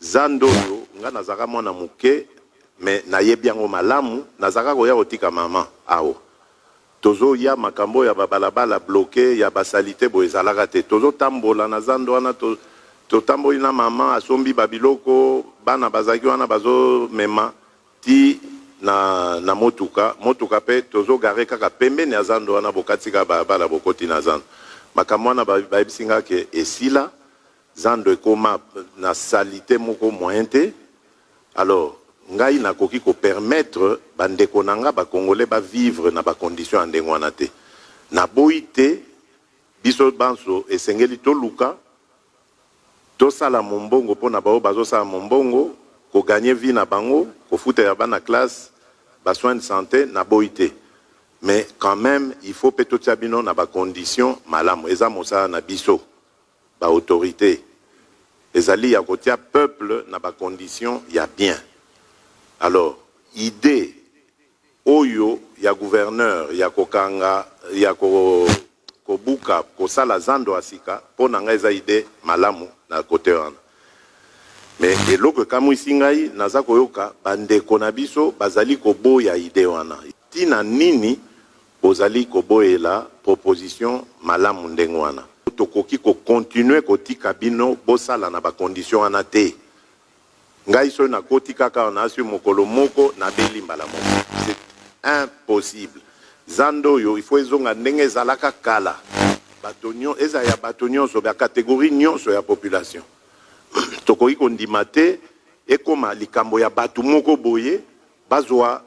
zando yo nga nazaka mwana muke mais nayebi yango malamu nazaka koya kotika mama awo tozo ya makambo ya babalabala bloqué ya basalite bo ezalaka te tozo tambola na zando wana to tamboli na mama asombi babiloko bana bazaki wana bazo mema ti na motuka pe tozo gare kaka pembeni ya zando wana bokatika balabala bokoti na zando makambo wana bayebisinga ke esila zando ekoma na salite moko moyen te alors ngai nakoki ko permettre bandeko nanga ba congolais ba vivre na ba condition ndenge wana te na boite biso banso esengeli to luka to sala mombongo pona bao bazo sala mombongo ko gagner vie na bango ko futa ya bana classe ba soins de santé na boite mais quand même il faut peto tiabino na ba condition malamu eza mosala na biso ba autorité ezali ya kotia peuple na ba condition ya bien. Alors, idée oyo ya gouverneur ya kokanga ya kobuka kosala zando asika pona nga eza idée malamu na kote wana. Mais eloko kamwisi ngai naza koyoka bandeko na biso bazali koboya idée wana. Tina nini bozali koboyela proposition malamu ndenge wana. Tokoki ko continuer kotika bino bosala na ba condition wana te. Ngai so na koti kaka na asu mokolo moko na belimba la moko. C'est impossible. Zando yo il faut ezonga ndenge zalaka kala. Batonyo eza ya batonyo so ba catégorie nyonso ya population. Tokoki kondima te ekoma likambo ya batu moko boye bazwa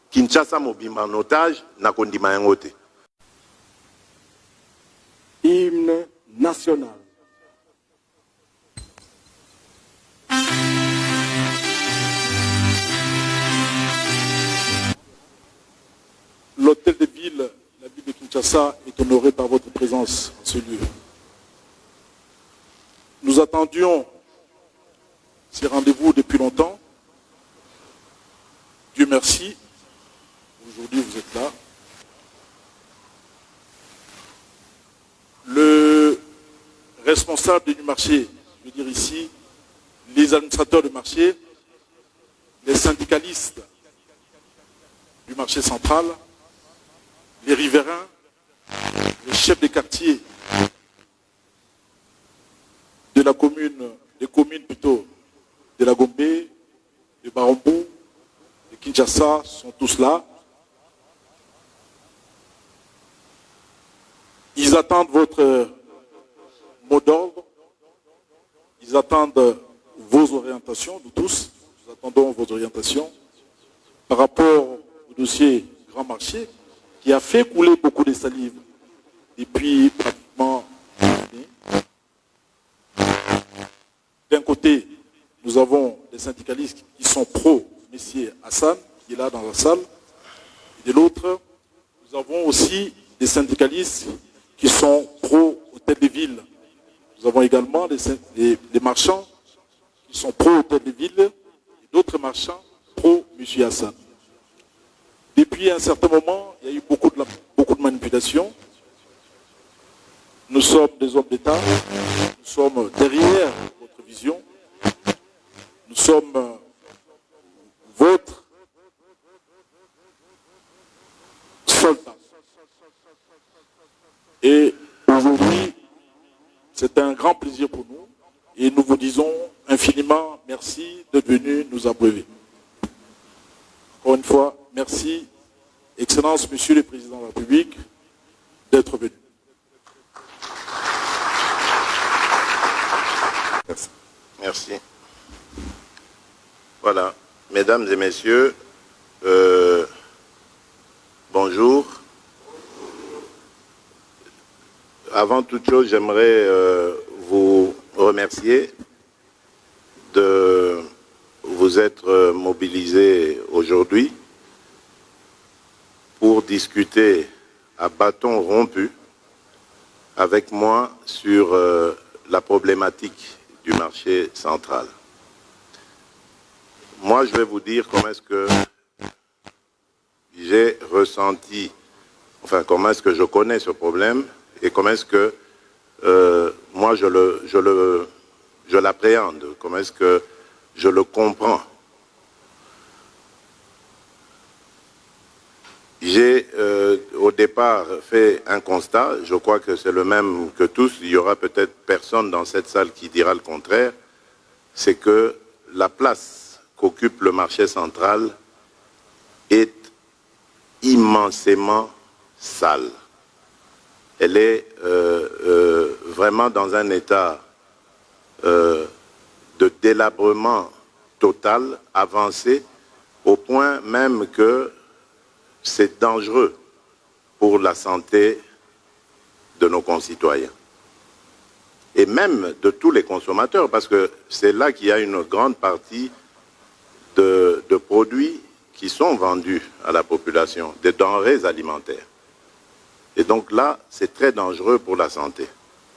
Kinshasa mobimba en otage na kondima yango te. Hymne national. L'hôtel de ville, la ville de Kinshasa, est honoré par votre présence en ce lieu. Nous attendions ces rendez-vous depuis longtemps. Dieu merci, aujourd'hui vous êtes là. Le responsable du marché, je veux dire ici, les administrateurs du marché, les syndicalistes du marché central, les riverains, les chefs des quartiers de la commune, des communes plutôt, de la Gombe, de Barambou, de Kinshasa sont tous là. Ils attendent votre mot d'ordre, ils attendent vos orientations, nous tous, nous attendons vos orientations par rapport au dossier Grand Marché qui a fait couler beaucoup de salive depuis pratiquement une année. D'un côté, nous avons des syndicalistes qui sont pro-Messier Hassan, qui est là dans la salle, et de l'autre, nous avons aussi des syndicalistes qui sont pro-hôtel de ville. Nous avons également des marchands qui sont pro-hôtel de ville et d'autres marchands pro-M. Hassan. Depuis un certain moment, il y a eu beaucoup de manipulations. Nous sommes des hommes d'État, nous sommes derrière votre vision, nous sommes votre soldat. Et aujourd'hui, c'est un grand plaisir pour nous et nous vous disons infiniment merci d'être venu nous abreuver. Encore une fois, merci, Excellence, Monsieur le Président de la République, d'être venu. Merci. Merci. Voilà, mesdames et messieurs, bonjour. Avant toute chose, j'aimerais vous remercier de vous être mobilisés aujourd'hui pour discuter à bâton rompu avec moi sur la problématique du marché central. Moi, je vais vous dire comment est-ce que j'ai ressenti, enfin comment est-ce que je connais ce problème et comment est-ce que moi je l'appréhende, comment est-ce que je le comprends. J'ai au départ fait un constat, je crois que c'est le même que tous, il y aura peut-être personne dans cette salle qui dira le contraire, c'est que la place qu'occupe le marché central est immensément sale. Elle est vraiment dans un état de délabrement total, avancé, au point même que c'est dangereux pour la santé de nos concitoyens. Et même de tous les consommateurs, parce que c'est là qu'il y a une grande partie de produits qui sont vendus à la population, des denrées alimentaires. Et donc là, c'est très dangereux pour la santé.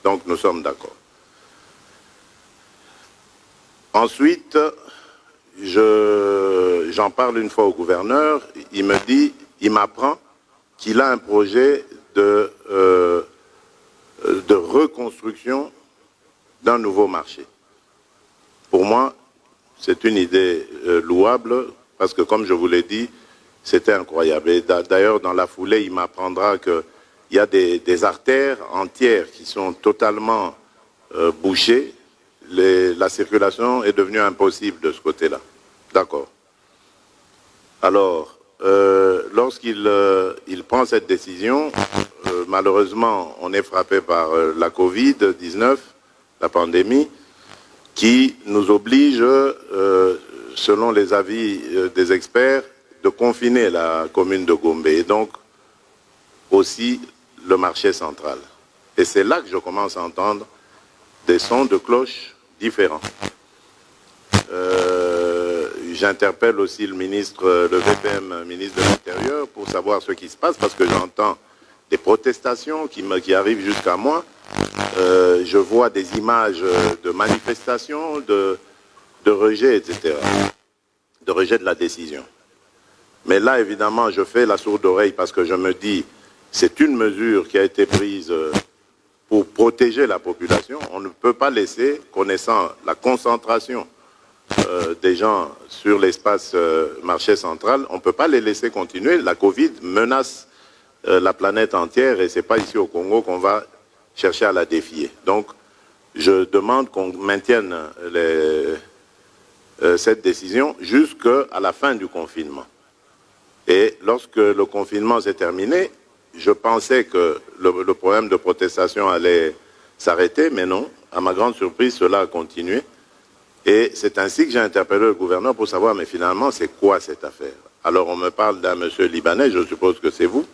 Donc nous sommes d'accord. Ensuite, j'en parle une fois au gouverneur, il m'apprend qu'il a un projet de reconstruction d'un nouveau marché. Pour moi, c'est une idée louable, parce que comme je vous l'ai dit, c'était incroyable. Et d'ailleurs, dans la foulée, il m'apprendra qu'il y a des artères entières qui sont totalement bouchées. La circulation est devenue impossible de ce côté-là. D'accord. Alors, lorsqu'il prend cette décision, malheureusement, on est frappé par la Covid-19, la pandémie, qui nous oblige, selon les avis des experts, de confiner la commune de Gombe et donc aussi le marché central. Et c'est là que je commence à entendre des sons de cloche différents. J'interpelle aussi le ministre, le VPM, ministre de l'Intérieur, pour savoir ce qui se passe, parce que j'entends des protestations qui arrivent jusqu'à moi. Je vois des images de manifestations, de rejet, etc., de rejet de la décision. Mais là, évidemment, je fais la sourde oreille parce que je me dis, c'est une mesure qui a été prise pour protéger la population. On ne peut pas laisser, connaissant la concentration des gens sur l'espace marché central, on ne peut pas les laisser continuer. La Covid menace la planète entière et ce n'est pas ici au Congo qu'on va chercher à la défier. Donc, je demande qu'on maintienne cette décision jusqu'à la fin du confinement. Et lorsque le confinement s'est terminé, je pensais que le problème de protestation allait s'arrêter, mais non. À ma grande surprise, cela a continué. Et c'est ainsi que j'ai interpellé le gouverneur pour savoir, mais finalement, c'est quoi cette affaire? Alors, on me parle d'un monsieur libanais, je suppose que c'est vous,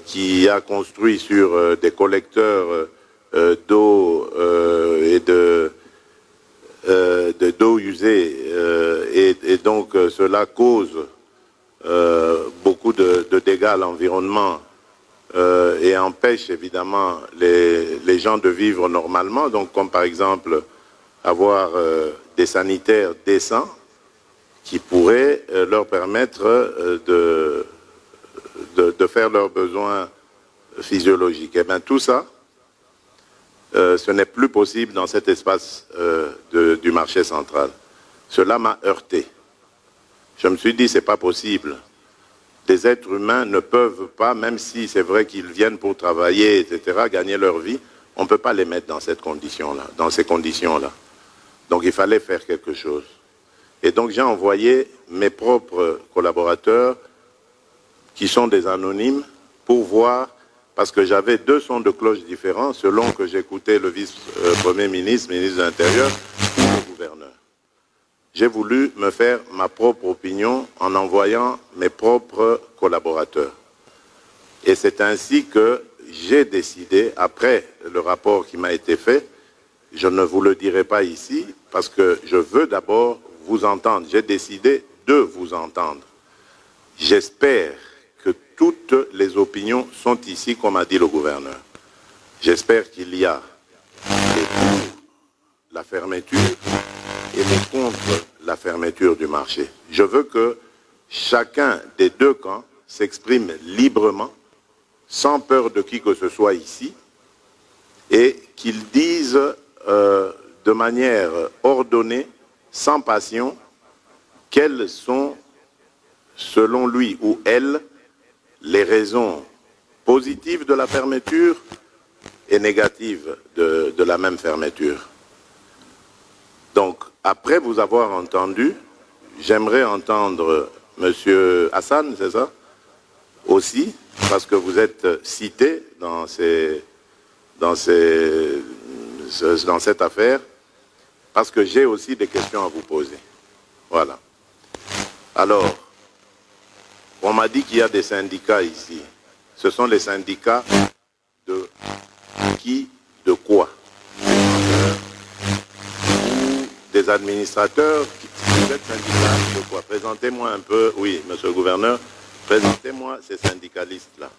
qui a construit sur des collecteurs d'eau et d'eau usée, et donc cela cause beaucoup de dégâts à l'environnement et empêche évidemment les gens de vivre normalement, donc comme par exemple avoir des sanitaires décents qui pourraient leur permettre de faire leurs besoins physiologiques. Et bien tout ça, ce n'est plus possible dans cet espace du marché central. Cela m'a heurté. Je me suis dit, c'est pas possible. Des êtres humains ne peuvent pas, même si c'est vrai qu'ils viennent pour travailler, etc., gagner leur vie, on ne peut pas les mettre dans cette condition-là, dans ces conditions-là. Donc il fallait faire quelque chose. Et donc j'ai envoyé mes propres collaborateurs, qui sont des anonymes, pour voir, parce que j'avais deux sons de cloche différents, selon que j'écoutais le vice-premier ministre, ministre de l'Intérieur, ou le gouverneur. J'ai voulu me faire ma propre opinion en envoyant mes propres collaborateurs. Et c'est ainsi que j'ai décidé, après le rapport qui m'a été fait, je ne vous le dirai pas ici, parce que je veux d'abord vous entendre. J'ai décidé de vous entendre. J'espère que toutes les opinions sont ici, comme a dit le gouverneur. J'espère qu'il y a des pour la fermeture et des contre la fermeture du marché. Je veux que chacun des deux camps s'exprime librement, sans peur de qui que ce soit ici, et qu'ils disent de manière ordonnée sans passion, quelles sont, selon lui ou elle, les raisons positives de la fermeture et négatives de la même fermeture. Donc, après vous avoir entendu, j'aimerais entendre M. Hassan, c'est ça, aussi, parce que vous êtes cité dans cette affaire, parce que j'ai aussi des questions à vous poser. Voilà. Alors, on m'a dit qu'il y a des syndicats ici. Ce sont les syndicats de qui, de quoi? Ou des administrateurs, vous êtes syndicats de quoi? Présentez-moi un peu, oui, monsieur le gouverneur, présentez-moi ces syndicalistes-là.